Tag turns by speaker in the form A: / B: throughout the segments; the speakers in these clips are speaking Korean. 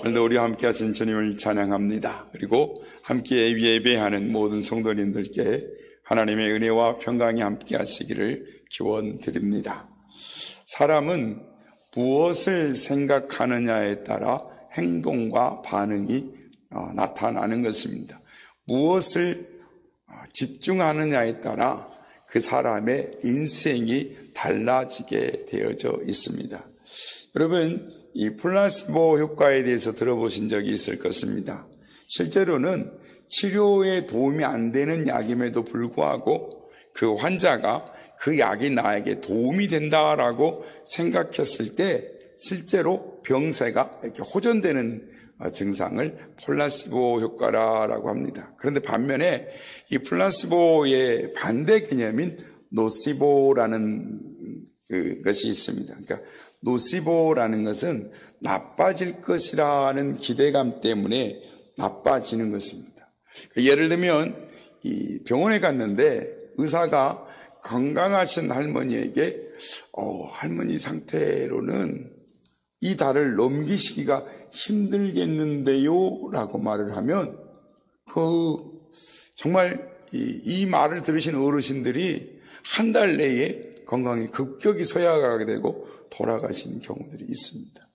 A: 오늘도 우리와 함께 하신 주님을 찬양합니다. 그리고 함께 예배하는 모든 성도님들께 하나님의 은혜와 평강이 함께 하시기를 기원드립니다. 사람은 무엇을 생각하느냐에 따라 행동과 반응이 나타나는 것입니다. 무엇을 집중하느냐에 따라 그 사람의 인생이 달라지게 되어져 있습니다. 여러분, 이 플라시보 효과에 대해서 들어보신 적이 있을 것입니다. 실제로는 치료에 도움이 안 되는 약임에도 불구하고 그 환자가 그 약이 나에게 도움이 된다라고 생각했을 때 실제로 병세가 이렇게 호전되는 증상을 플라시보 효과라고 합니다. 그런데 반면에 이 플라시보의 반대 개념인 노시보라는 것이 있습니다. 그러니까 노시보라는 것은 나빠질 것이라는 기대감 때문에 나빠지는 것입니다. 예를 들면 이 병원에 갔는데 의사가 건강하신 할머니에게 할머니 상태로는 이 달을 넘기시기가 힘들겠는데요 라고 말을 하면 정말 이 말을 들으신 어르신들이 한 달 내에 건강이 급격히 쇠약하게 되고 돌아가시는 경우들이 있습니다.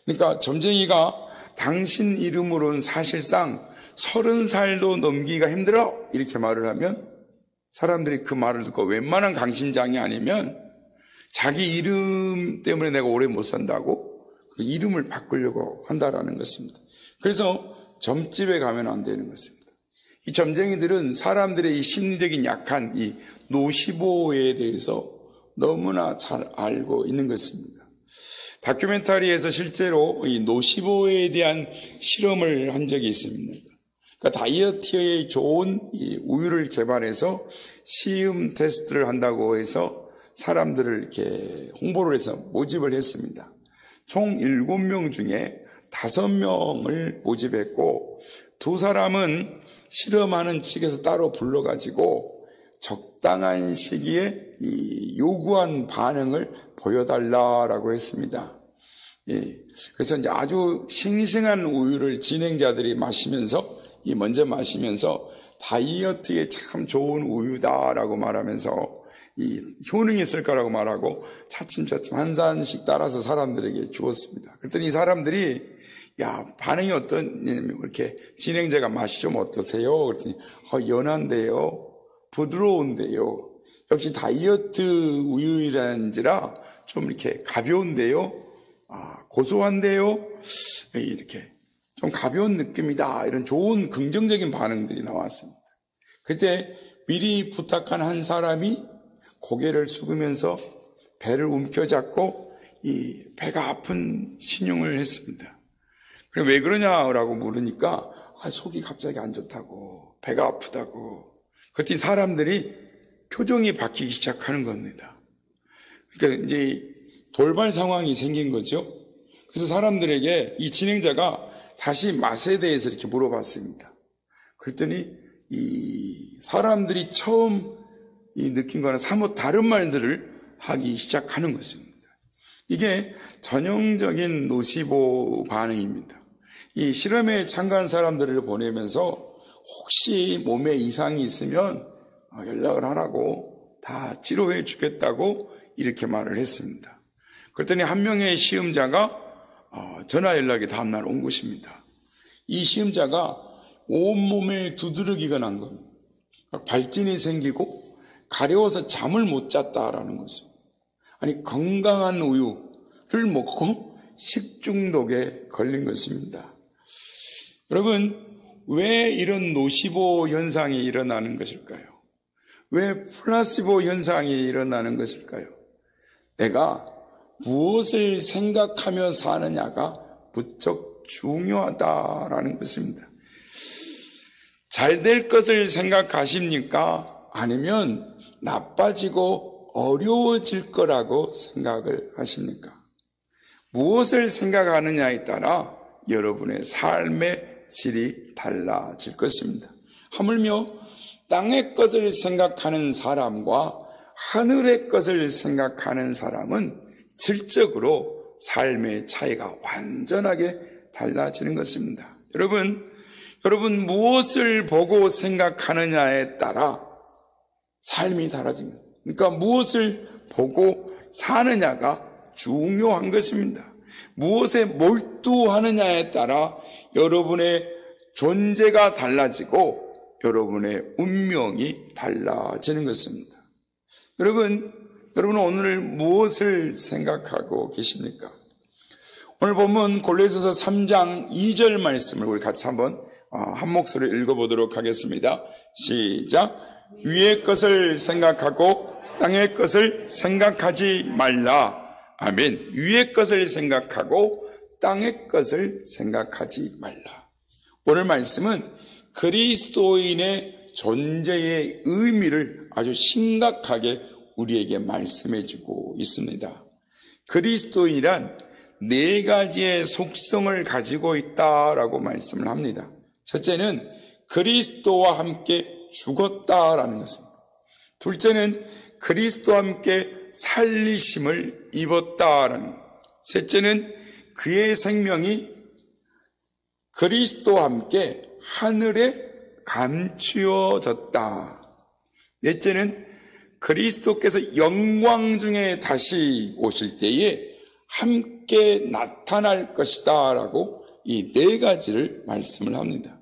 A: 그러니까 점쟁이가 당신 이름으로는 사실상 30살도 넘기기가 힘들어 이렇게 말을 하면 사람들이 그 말을 듣고 웬만한 강심장이 아니면 자기 이름 때문에 내가 오래 못 산다고 그 이름을 바꾸려고 한다라는 것입니다. 그래서 점집에 가면 안 되는 것입니다. 이 점쟁이들은 사람들의 이 심리적인 약한 이 노시보에 대해서 너무나 잘 알고 있는 것입니다. 다큐멘터리에서 실제로 이 노시보에 대한 실험을 한 적이 있습니다. 그러니까 다이어트에 좋은 이 우유를 개발해서 시음 테스트를 한다고 해서 사람들을 이렇게 홍보를 해서 모집을 했습니다. 총 7명 중에 5명을 모집했고 2사람은 실험하는 측에서 따로 불러가지고 적당한 시기에 이 요구한 반응을 보여달라라고 했습니다. 그래서 이제 아주 싱싱한 우유를 진행자들이 먼저 마시면서 다이어트에 참 좋은 우유다라고 말하면서 이 효능이 있을 거라고 말하고 차츰차츰 한 잔씩 따라서 사람들에게 주었습니다. 그랬더니 이 사람들이 반응이 어떠냐면 이렇게 진행자가 맛이 좀 어떠세요? 그랬더니 연한데요. 부드러운데요. 역시 다이어트 우유이란지라 좀 이렇게 가벼운데요. 고소한데요. 이렇게 좀 가벼운 느낌이다. 이런 좋은 긍정적인 반응들이 나왔습니다. 그때 미리 부탁한 한 사람이 고개를 숙이면서 배를 움켜잡고 이 배가 아픈 신용을 했습니다. 그래 왜 그러냐라고 물으니까 속이 갑자기 안 좋다고 배가 아프다고. 그랬더니 사람들이 표정이 바뀌기 시작하는 겁니다. 그러니까 이제 돌발 상황이 생긴 거죠. 그래서 사람들에게 이 진행자가 다시 맛에 대해서 이렇게 물어봤습니다. 그랬더니 이 사람들이 처음 느낀 거는 사뭇 다른 말들을 하기 시작하는 것입니다. 이게 전형적인 노시보 반응입니다. 이 실험에 참가한 사람들을 보내면서 혹시 몸에 이상이 있으면 연락을 하라고 다 치료해 주겠다고 이렇게 말을 했습니다. 그랬더니 한 명의 시험자가 전화 연락이 다음날 온 것입니다. 이 시험자가 온몸에 두드러기가 난 겁니다. 발진이 생기고 가려워서 잠을 못 잤다라는 것입니다. 아니 건강한 우유를 먹고 식중독에 걸린 것입니다. 여러분, 왜 이런 노시보 현상이 일어나는 것일까요? 왜 플라시보 현상이 일어나는 것일까요? 내가 무엇을 생각하며 사느냐가 무척 중요하다라는 것입니다. 잘 될 것을 생각하십니까? 아니면 나빠지고 어려워질 거라고 생각을 하십니까? 무엇을 생각하느냐에 따라 여러분의 삶의 질이 달라질 것입니다. 하물며 땅의 것을 생각하는 사람과 하늘의 것을 생각하는 사람은 질적으로 삶의 차이가 완전하게 달라지는 것입니다. 여러분 무엇을 보고 생각하느냐에 따라 삶이 달라집니다. 그러니까 무엇을 보고 사느냐가 중요한 것입니다. 무엇에 몰두하느냐에 따라 여러분의 존재가 달라지고 여러분의 운명이 달라지는 것입니다. 여러분은 오늘 무엇을 생각하고 계십니까? 오늘 보면 골로새서 3장 2절 말씀을 우리 같이 한번 한 목소리로 읽어보도록 하겠습니다. 시작. 위의 것을 생각하고 땅의 것을 생각하지 말라. 아멘. 위의 것을 생각하고 땅의 것을 생각하지 말라. 오늘 말씀은 그리스도인의 존재의 의미를 아주 심각하게 우리에게 말씀해 주고 있습니다. 그리스도인이란 4가지의 속성을 가지고 있다라고 말씀을 합니다. 첫째는 그리스도와 함께 죽었다라는 것입니다. 둘째는 그리스도와 함께 살리심을 입었다라는 것. 셋째는 그의 생명이 그리스도와 함께 하늘에 감추어졌다. 넷째는 그리스도께서 영광 중에 다시 오실 때에 함께 나타날 것이다 라고 이 4가지를 말씀을 합니다.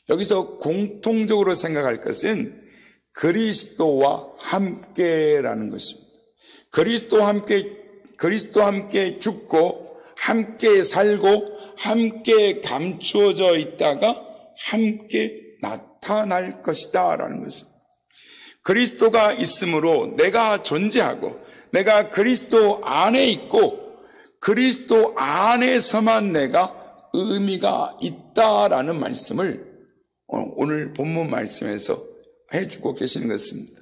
A: 여기서 공통적으로 생각할 것은 그리스도와 함께라는 것입니다. 그리스도와 함께 죽고 함께 살고 함께 감추어져 있다가 함께 나타날 것이다 라는 것입니다. 그리스도가 있으므로 내가 존재하고 내가 그리스도 안에 있고 그리스도 안에서만 내가 의미가 있다라는 말씀을 오늘 본문 말씀에서 해주고 계시는 것입니다.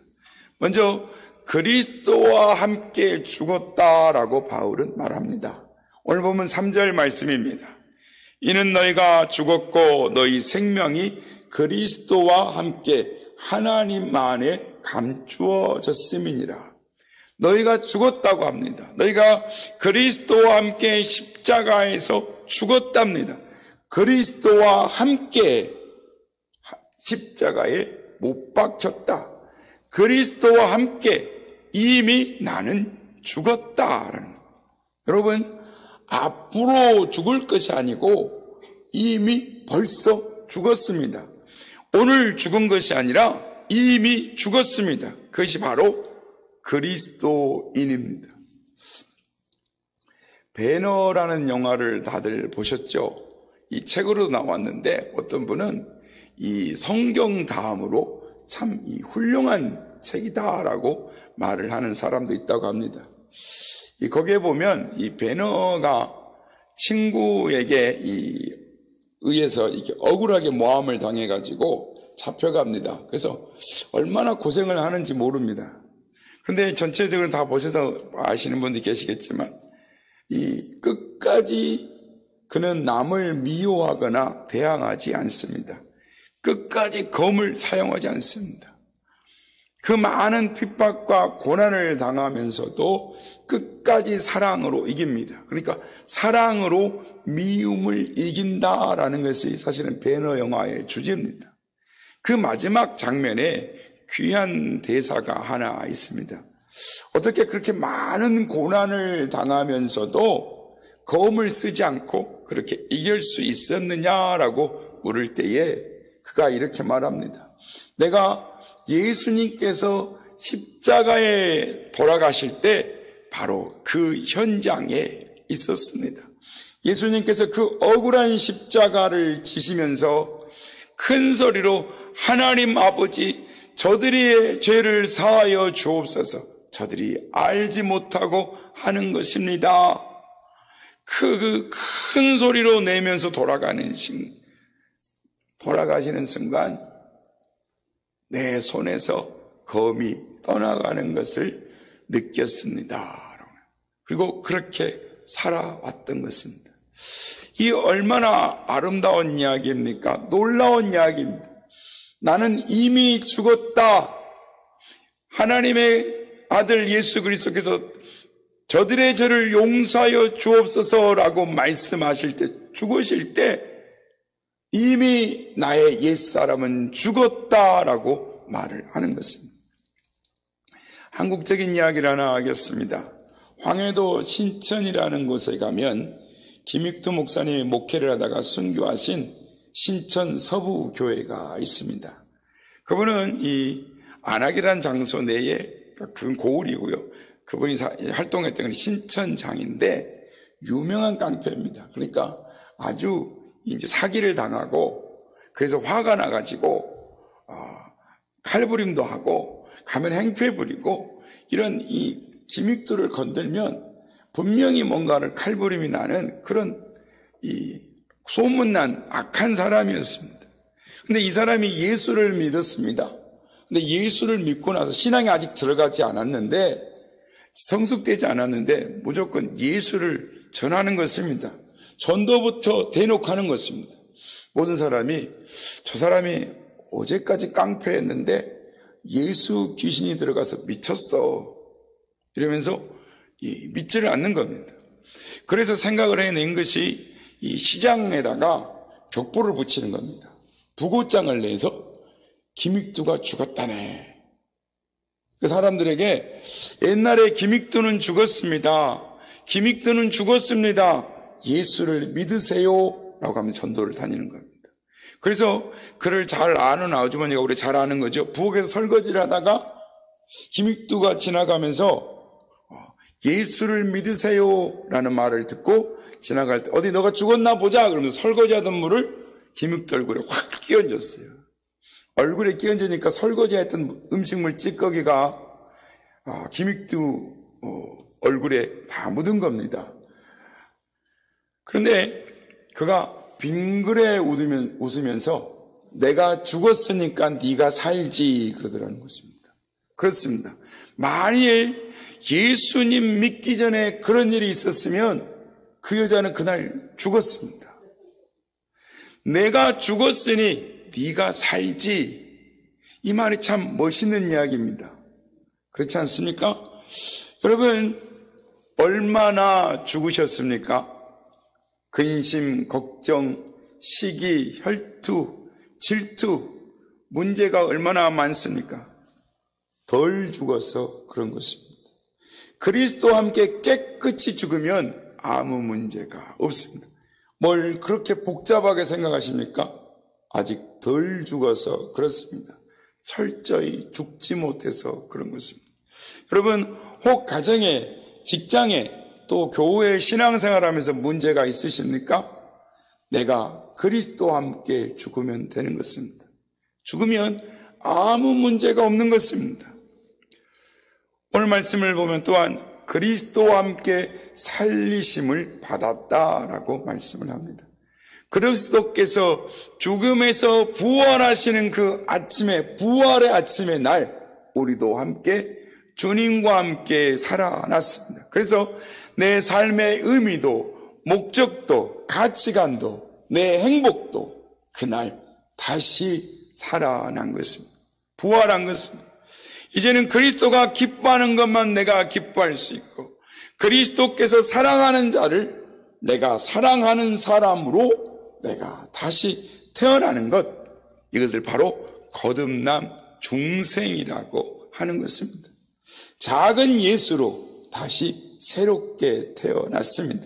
A: 먼저 그리스도와 함께 죽었다라고 바울은 말합니다. 오늘 보면 3절 말씀입니다. 이는 너희가 죽었고 너희 생명이 그리스도와 함께 하나님 안에 감추어졌음이니라. 너희가 죽었다고 합니다. 너희가 그리스도와 함께 십자가에서 죽었답니다. 그리스도와 함께 십자가에 못 박혔다. 그리스도와 함께 이미 나는 죽었다라는. 여러분, 앞으로 죽을 것이 아니고 이미 벌써 죽었습니다. 오늘 죽은 것이 아니라 이미 죽었습니다. 그것이 바로 그리스도인입니다. 배너라는 영화를 다들 보셨죠? 이 책으로 나왔는데 어떤 분은 이 성경 다음으로 참 이 훌륭한 책이다라고 말을 하는 사람도 있다고 합니다. 거기에 보면 이 배너가 친구에게 의해서 이렇게 억울하게 모함을 당해가지고 잡혀갑니다. 그래서 얼마나 고생을 하는지 모릅니다. 그런데 전체적으로 다 보셔서 아시는 분들이 계시겠지만 끝까지 그는 남을 미워하거나 대항하지 않습니다. 끝까지 검을 사용하지 않습니다. 그 많은 핍박과 고난을 당하면서도 끝까지 사랑으로 이깁니다. 그러니까 사랑으로 미움을 이긴다라는 것이 사실은 배너 영화의 주제입니다. 그 마지막 장면에 귀한 대사가 하나 있습니다. 어떻게 그렇게 많은 고난을 당하면서도 검을 쓰지 않고 그렇게 이길 수 있었느냐라고 물을 때에 그가 이렇게 말합니다. 내가 예수님께서 십자가에 돌아가실 때 바로 그 현장에 있었습니다. 예수님께서 그 억울한 십자가를 지시면서 큰 소리로 하나님 아버지, 저들의 죄를 사하여 주옵소서. 저들이 알지 못하고 하는 것입니다. 그 큰 소리로 내면서 돌아가시는 순간 내 손에서 검이 떠나가는 것을 느꼈습니다. 그리고 그렇게 살아왔던 것입니다. 이 얼마나 아름다운 이야기입니까? 놀라운 이야기입니다. 나는 이미 죽었다. 하나님의 아들 예수 그리스도께서 저들의 죄를 용서하여 주옵소서라고 말씀하실 때 죽으실 때 이미 나의 옛사람은 죽었다라고 말을 하는 것입니다. 한국적인 이야기를 하나 하겠습니다. 황해도 신천이라는 곳에 가면 김익두 목사님이 목회를 하다가 순교하신 신천 서부교회가 있습니다. 그분은 이 안악이라는 장소 내에, 그건 고을이고요. 그분이 활동했던 건 신천장인데 유명한 깡패입니다. 그러니까 아주 이제 사기를 당하고, 그래서 화가 나가지고 칼부림도 하고 가면 행패 부리고, 이런 이 김익두를 건들면 분명히 뭔가를 칼부림이 나는 그런 이 소문난 악한 사람이었습니다. 근데 이 사람이 예수를 믿었습니다. 근데 예수를 믿고 나서 신앙이 아직 들어가지 않았는데, 성숙되지 않았는데 무조건 예수를 전하는 것입니다. 전도부터 대놓고 하는 것입니다. 모든 사람이, 저 사람이 어제까지 깡패했는데 예수 귀신이 들어가서 미쳤어, 이러면서 믿지를 않는 겁니다. 그래서 생각을 해낸 것이 이 시장에다가 벽보를 붙이는 겁니다. 부고장을 내서 김익두가 죽었다네. 그 사람들에게 옛날에 김익두는 죽었습니다. 김익두는 죽었습니다. 예수를 믿으세요 라고 하면 전도를 다니는 겁니다. 그래서 그를 잘 아는 아주머니가, 우리 잘 아는 거죠. 부엌에서 설거지를 하다가 김익두가 지나가면서 예수를 믿으세요 라는 말을 듣고 지나갈 때, 어디 너가 죽었나 보자 그러면서 설거지하던 물을 김익두 얼굴에 확 끼얹었어요. 얼굴에 끼얹으니까 설거지했던 음식물 찌꺼기가 김익두 얼굴에 다 묻은 겁니다. 그런데 그가 빙그레 웃으면서 내가 죽었으니까 네가 살지 그러더라는 것입니다. 그렇습니다. 만일 예수님 믿기 전에 그런 일이 있었으면 그 여자는 그날 죽었습니다. 내가 죽었으니 네가 살지, 이 말이 참 멋있는 이야기입니다. 그렇지 않습니까? 여러분, 얼마나 죽으셨습니까? 근심, 걱정, 시기, 혈투, 질투, 문제가 얼마나 많습니까? 덜 죽어서 그런 것입니다. 그리스도와 함께 깨끗이 죽으면 아무 문제가 없습니다. 뭘 그렇게 복잡하게 생각하십니까? 아직 덜 죽어서 그렇습니다. 철저히 죽지 못해서 그런 것입니다. 여러분, 혹 가정에, 직장에, 또 교회 신앙생활하면서 문제가 있으십니까? 내가 그리스도와 함께 죽으면 되는 것입니다. 죽으면 아무 문제가 없는 것입니다. 오늘 말씀을 보면 또한 그리스도와 함께 살리심을 받았다라고 말씀을 합니다. 그리스도께서 죽음에서 부활하시는 그 아침에, 부활의 아침의 날 우리도 함께 주님과 함께 살아났습니다. 그래서 내 삶의 의미도, 목적도, 가치관도, 내 행복도 그날 다시 살아난 것입니다. 부활한 것입니다. 이제는 그리스도가 기뻐하는 것만 내가 기뻐할 수 있고, 그리스도께서 사랑하는 자를 내가 사랑하는 사람으로 내가 다시 태어나는 것, 이것을 바로 거듭남 중생이라고 하는 것입니다. 작은 예수로 다시 새롭게 태어났습니다.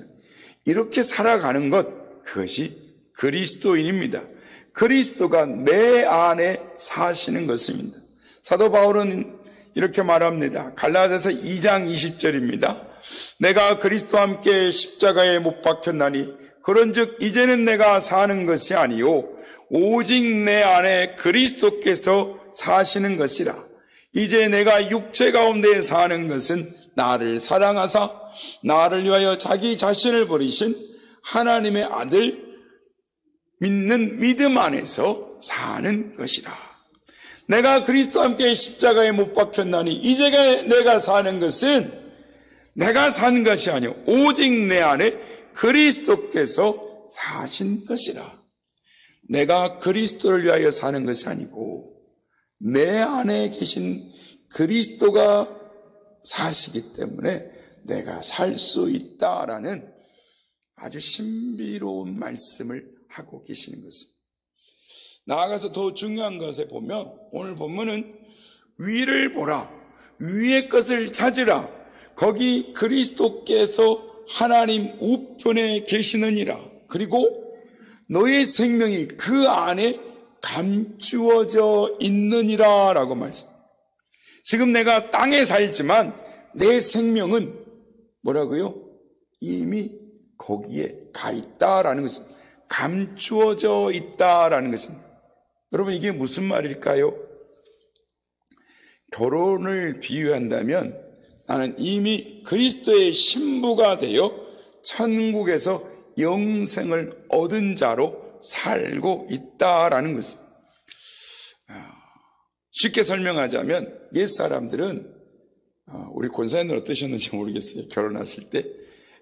A: 이렇게 살아가는 것, 그것이 그리스도인입니다. 그리스도가 내 안에 사시는 것입니다. 사도 바울은 이렇게 말합니다. 갈라디아서 2장 20절입니다. 내가 그리스도와 함께 십자가에 못 박혔나니 그런즉 이제는 내가 사는 것이 아니요 오직 내 안에 그리스도께서 사시는 것이라. 이제 내가 육체 가운데 사는 것은 나를 사랑하사 나를 위하여 자기 자신을 버리신 하나님의 아들 믿는 믿음 안에서 사는 것이라. 내가 그리스도와 함께 십자가에 못 박혔나니 이제 내가 사는 것은 내가 산 것이 아니요 오직 내 안에 그리스도께서 사신 것이라. 내가 그리스도를 위하여 사는 것이 아니고 내 안에 계신 그리스도가 사시기 때문에 내가 살 수 있다라는 아주 신비로운 말씀을 하고 계시는 것입니다. 나아가서 더 중요한 것에 보면 오늘 본문은 위를 보라, 위의 것을 찾으라, 거기 그리스도께서 하나님 우편에 계시느니라. 그리고 너의 생명이 그 안에 감추어져 있느니라 라고 말씀합니다. 지금 내가 땅에 살지만 내 생명은 뭐라고요? 이미 거기에 가 있다라는 것입니다. 감추어져 있다라는 것입니다. 여러분, 이게 무슨 말일까요? 결혼을 비유한다면 나는 이미 그리스도의 신부가 되어 천국에서 영생을 얻은 자로 살고 있다라는 것입니다. 쉽게 설명하자면 옛사람들은, 우리 권사님들 어떠셨는지 모르겠어요. 결혼하실 때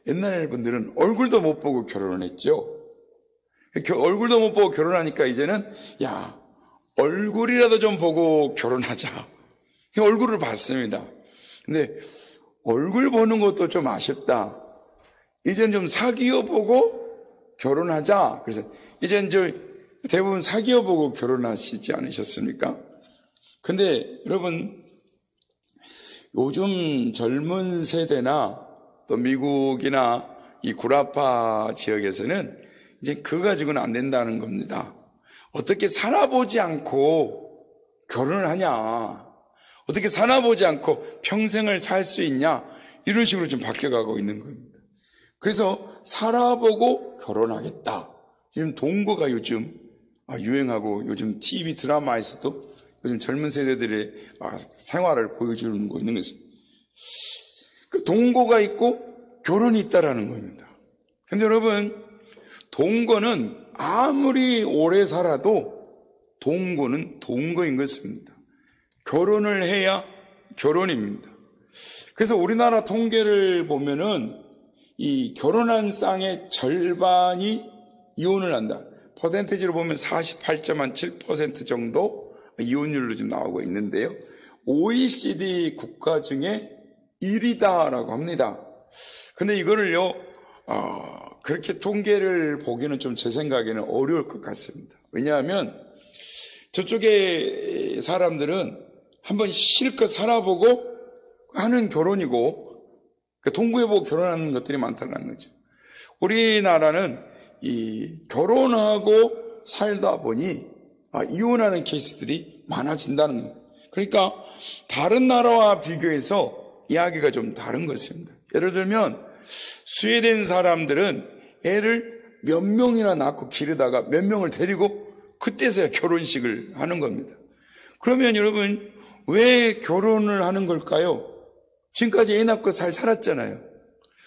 A: 옛날 분들은 얼굴도 못 보고 결혼을 했죠. 얼굴도 못 보고 결혼하니까 이제는 야, 얼굴이라도 좀 보고 결혼하자. 얼굴을 봤습니다. 근데 얼굴 보는 것도 좀 아쉽다. 이제는 좀 사귀어 보고 결혼하자. 그래서 이제는 대부분 사귀어 보고 결혼하시지 않으셨습니까? 근데 여러분, 요즘 젊은 세대나 또 미국이나 이 구라파 지역에서는 이제 그거 가지고는 안 된다는 겁니다. 어떻게 살아보지 않고 결혼을 하냐, 어떻게 살아보지 않고 평생을 살 수 있냐, 이런 식으로 좀 바뀌어가고 있는 겁니다. 그래서 살아보고 결혼하겠다. 지금 동거가 요즘 유행하고 요즘 TV 드라마에서도 요즘 젊은 세대들의 생활을 보여주는 거 있는 것입니다. 그 동거가 있고 결혼이 있다라는 겁니다. 근데 여러분, 동거는 아무리 오래 살아도 동거는 동거인 것입니다. 결혼을 해야 결혼입니다. 그래서 우리나라 통계를 보면은 이 결혼한 쌍의 절반이 이혼을 한다. 퍼센티지로 보면 48.7% 정도 이혼율로 지금 나오고 있는데요. OECD 국가 중에 1위다라고 합니다. 근데 이거를요, 그렇게 통계를 보기는 좀 제 생각에는 어려울 것 같습니다. 왜냐하면 저쪽에 사람들은 한번 실컷 살아보고 하는 결혼이고, 동거해보고 결혼하는 것들이 많다는 거죠. 우리나라는 이 결혼하고 살다 보니 이혼하는 케이스들이 많아진다는 거예요. 그러니까 다른 나라와 비교해서 이야기가 좀 다른 것입니다. 예를 들면 스웨덴 사람들은 애를 몇 명이나 낳고 기르다가 몇 명을 데리고 그때서야 결혼식을 하는 겁니다. 그러면 여러분, 왜 결혼을 하는 걸까요? 지금까지 애 낳고 잘 살았잖아요.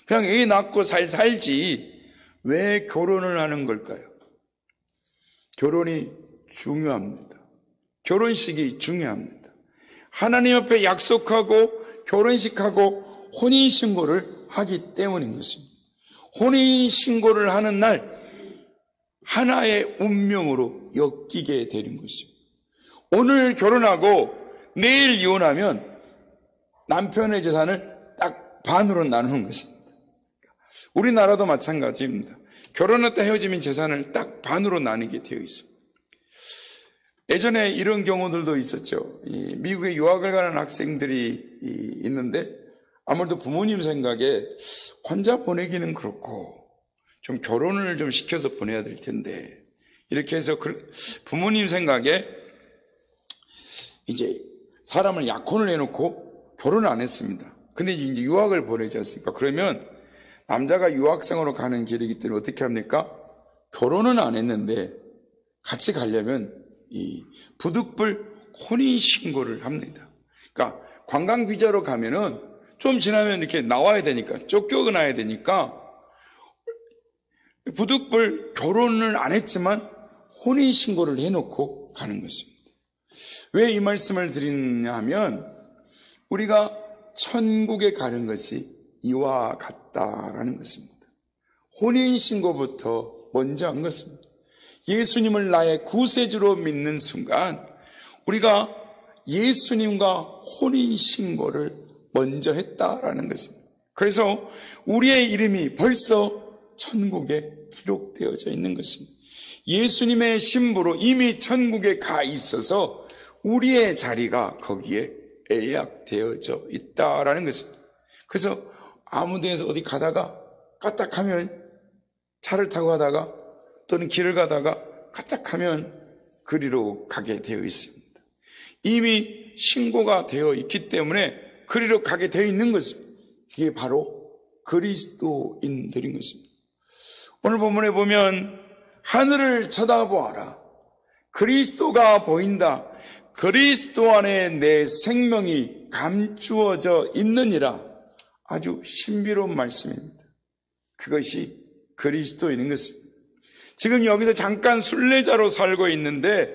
A: 그냥 애 낳고 잘 살지 왜 결혼을 하는 걸까요? 결혼이 중요합니다. 결혼식이 중요합니다. 하나님 앞에 약속하고 결혼식하고 혼인신고를 하기 때문인 것입니다. 혼인신고를 하는 날 하나의 운명으로 엮이게 되는 것입니다. 오늘 결혼하고 내일 이혼하면 남편의 재산을 딱 반으로 나누는 것입니다. 우리나라도 마찬가지입니다. 결혼했다 헤어지면 재산을 딱 반으로 나누게 되어 있습니다. 예전에 이런 경우들도 있었죠. 미국에 유학을 가는 학생들이 있는데 아무래도 부모님 생각에 혼자 보내기는 그렇고 좀 결혼을 좀 시켜서 보내야 될 텐데, 이렇게 해서 부모님 생각에 이제 사람을 약혼을 해놓고 결혼을 안 했습니다. 근데 이제 유학을 보내지 않습니까? 그러면 남자가 유학생으로 가는 길이기 때문에 어떻게 합니까? 결혼은 안 했는데 같이 가려면 이 부득불 혼인신고를 합니다. 그러니까 관광 비자로 가면은 좀 지나면 이렇게 나와야 되니까, 쫓겨나야 되니까 부득불 결혼을 안 했지만 혼인신고를 해놓고 가는 것입니다. 왜 이 말씀을 드리느냐 하면 우리가 천국에 가는 것이 이와 같다라는 것입니다. 혼인신고부터 먼저 한 것입니다. 예수님을 나의 구세주로 믿는 순간 우리가 예수님과 혼인신고를 먼저 했다라는 것입니다. 그래서 우리의 이름이 벌써 천국에 기록되어져 있는 것입니다. 예수님의 신부로 이미 천국에 가 있어서 우리의 자리가 거기에 예약되어져 있다라는 것입니다. 그래서 아무 데에서 어디 가다가 까딱하면, 차를 타고 가다가 또는 길을 가다가 까딱하면 그리로 가게 되어 있습니다. 이미 신고가 되어 있기 때문에 그리로 가게 되어 있는 것입니다. 이게 바로 그리스도인들인 것입니다. 오늘 본문에 보면 하늘을 쳐다보아라. 그리스도가 보인다. 그리스도 안에 내 생명이 감추어져 있느니라. 아주 신비로운 말씀입니다. 그것이 그리스도인인 것입니다. 지금 여기서 잠깐 순례자로 살고 있는데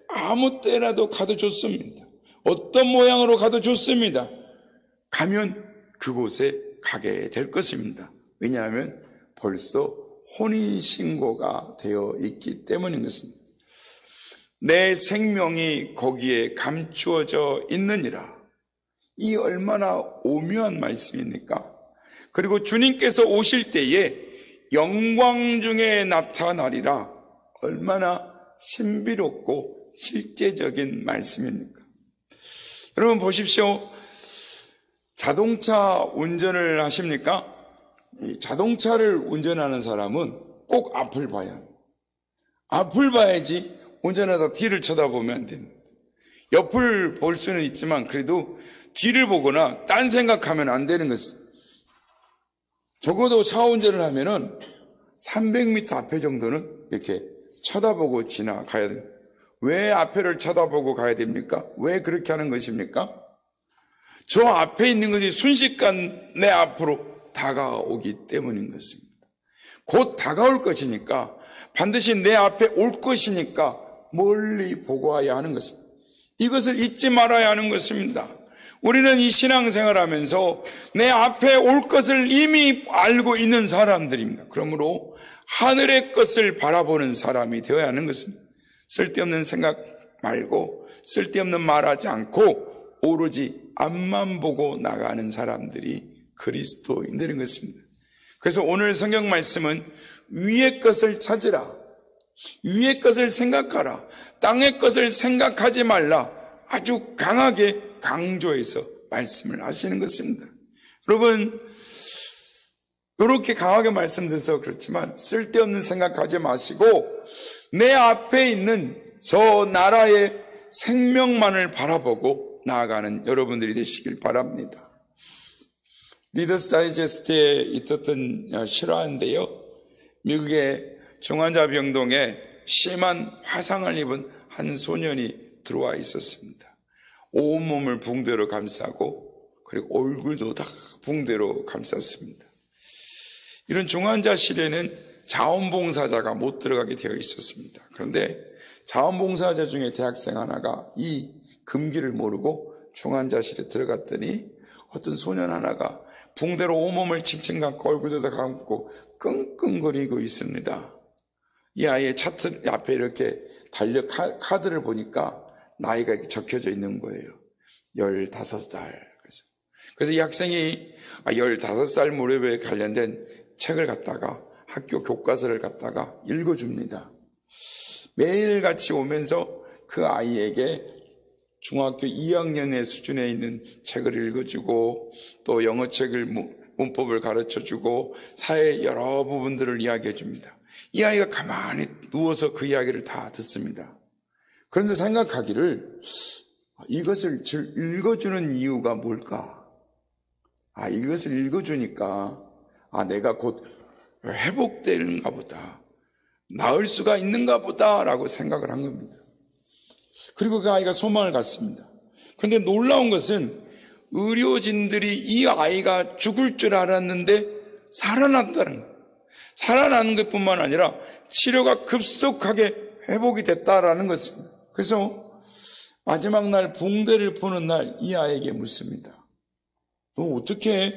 A: 아무 때라도 가도 좋습니다. 어떤 모양으로 가도 좋습니다. 가면 그곳에 가게 될 것입니다. 왜냐하면 벌써 혼인신고가 되어 있기 때문인 것입니다. 내 생명이 거기에 감추어져 있느니라. 이 얼마나 오묘한 말씀입니까? 그리고 주님께서 오실 때에 영광 중에 나타나리라. 얼마나 신비롭고 실제적인 말씀입니까? 여러분 보십시오. 자동차 운전을 하십니까? 이 자동차를 운전하는 사람은 꼭 앞을 봐야 합니다. 앞을 봐야지 운전하다 뒤를 쳐다보면 안 됩니다. 옆을 볼 수는 있지만 그래도 뒤를 보거나 딴 생각하면 안 되는 것입니다. 적어도 차 운전을 하면은 300m 앞에 정도는 이렇게 쳐다보고 지나가야 됩니다. 왜 앞에를 쳐다보고 가야 됩니까? 왜 그렇게 하는 것입니까? 저 앞에 있는 것이 순식간 내 앞으로 다가오기 때문인 것입니다. 곧 다가올 것이니까, 반드시 내 앞에 올 것이니까 멀리 보고 와야 하는 것입니다. 이것을 잊지 말아야 하는 것입니다. 우리는 이 신앙생활을 하면서 내 앞에 올 것을 이미 알고 있는 사람들입니다. 그러므로 하늘의 것을 바라보는 사람이 되어야 하는 것입니다. 쓸데없는 생각 말고, 쓸데없는 말하지 않고 오로지 앞만 보고 나가는 사람들이 그리스도인들인 것입니다. 그래서 오늘 성경 말씀은 위의 것을 찾으라, 위의 것을 생각하라, 땅의 것을 생각하지 말라, 아주 강하게 강조해서 말씀을 하시는 것입니다. 여러분, 이렇게 강하게 말씀드려서 그렇지만 쓸데없는 생각하지 마시고 내 앞에 있는 저 나라의 생명만을 바라보고 나아가는 여러분들이 되시길 바랍니다. 리더스 다이제스트에 있었던 실화인데요, 미국의 중환자병동에 심한 화상을 입은 한 소년이 들어와 있었습니다. 온몸을 붕대로 감싸고 그리고 얼굴도 다 붕대로 감쌌습니다. 이런 중환자실에는 자원봉사자가 못 들어가게 되어 있었습니다. 그런데 자원봉사자 중에 대학생 하나가 이 금기를 모르고 중환자실에 들어갔더니 어떤 소년 하나가 붕대로 온몸을 칭칭 감고 얼굴도 다 감고 끙끙거리고 있습니다. 이 아이의 차트 앞에 이렇게 달려 카드를 보니까 나이가 이렇게 적혀져 있는 거예요. 15살. 그래서 이 학생이 15살 무렵에 관련된 책을 갖다가 학교 교과서를 갖다가 읽어줍니다. 매일같이 오면서 그 아이에게 중학교 2학년의 수준에 있는 책을 읽어주고 또 영어책을 문법을 가르쳐주고 사회의 여러 부분들을 이야기해 줍니다. 이 아이가 가만히 누워서 그 이야기를 다 듣습니다. 그런데 생각하기를 이것을 읽어주는 이유가 뭘까? 이것을 읽어주니까 내가 곧 회복되는가 보다, 나을 수가 있는가 보다라고 생각을 한 겁니다. 그리고 그 아이가 소망을 갖습니다. 그런데 놀라운 것은 의료진들이 이 아이가 죽을 줄 알았는데 살아났다는 거예요. 살아나는 것뿐만 아니라 치료가 급속하게 회복이 됐다라는 것입니다. 그래서 마지막 날 붕대를 푸는 날 이 아이에게 묻습니다. 너 어떻게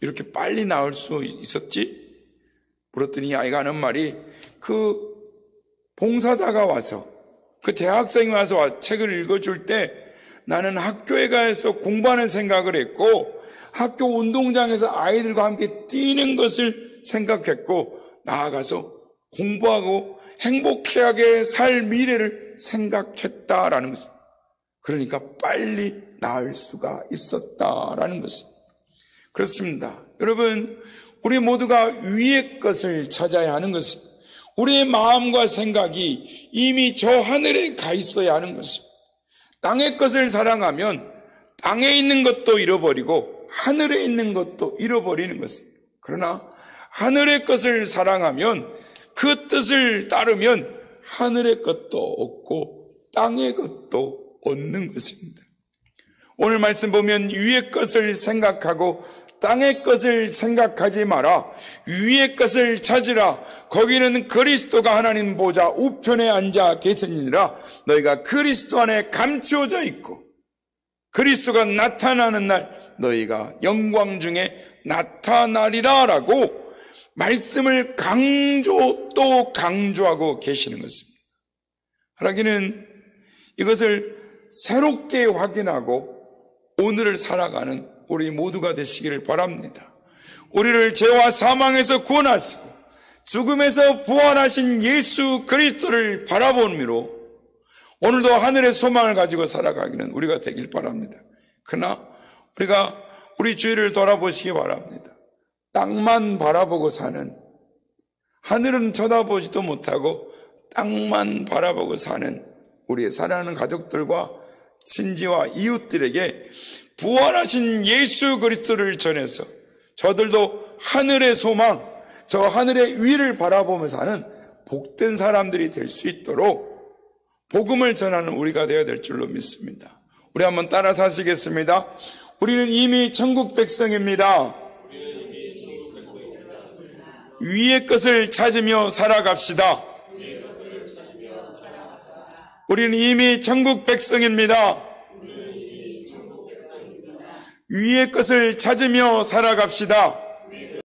A: 이렇게 빨리 나을 수 있었지? 물었더니 이 아이가 하는 말이, 그 봉사자가 와서, 그 대학생이 와서 책을 읽어줄 때 나는 학교에 가서 공부하는 생각을 했고 학교 운동장에서 아이들과 함께 뛰는 것을 생각했고 나아가서 공부하고 행복하게 살 미래를 생각했다라는 것입니다. 그러니까 빨리 나을 수가 있었다라는 것입니다. 그렇습니다. 여러분, 우리 모두가 위의 것을 찾아야 하는 것입니다. 우리의 마음과 생각이 이미 저 하늘에 가 있어야 하는 것입니다. 땅의 것을 사랑하면 땅에 있는 것도 잃어버리고 하늘에 있는 것도 잃어버리는 것입니다. 그러나 하늘의 것을 사랑하면 그 뜻을 따르면 하늘의 것도 얻고 땅의 것도 얻는 것입니다. 오늘 말씀 보면 위의 것을 생각하고 땅의 것을 생각하지 마라. 위의 것을 찾으라. 거기는 그리스도가 하나님 보좌 우편에 앉아 계시니라. 너희가 그리스도 안에 감추어져 있고 그리스도가 나타나는 날 너희가 영광 중에 나타나리라 라고 말씀을 강조 또 강조하고 계시는 것입니다. 하나님은 이것을 새롭게 확인하고 오늘을 살아가는 우리 모두가 되시기를 바랍니다. 우리를 죄와 사망에서 구원하시고 죽음에서 부활하신 예수 그리스도를 바라보므로 오늘도 하늘의 소망을 가지고 살아가기는 우리가 되길 바랍니다. 그러나 우리가 우리 주위를 돌아보시기 바랍니다. 땅만 바라보고 사는, 하늘은 쳐다보지도 못하고 땅만 바라보고 사는 우리의 사랑하는 가족들과 친지와 이웃들에게 부활하신 예수 그리스도를 전해서 저들도 하늘의 소망, 저 하늘의 위를 바라보며 사는 복된 사람들이 될 수 있도록 복음을 전하는 우리가 되어야 될 줄로 믿습니다. 우리 한번 따라서 하시겠습니다. 우리는 이미 천국 백성입니다. 위의 것을 찾으며 살아갑시다. 우리는 이미 천국 백성입니다. 위의 것을 찾으며 살아갑시다.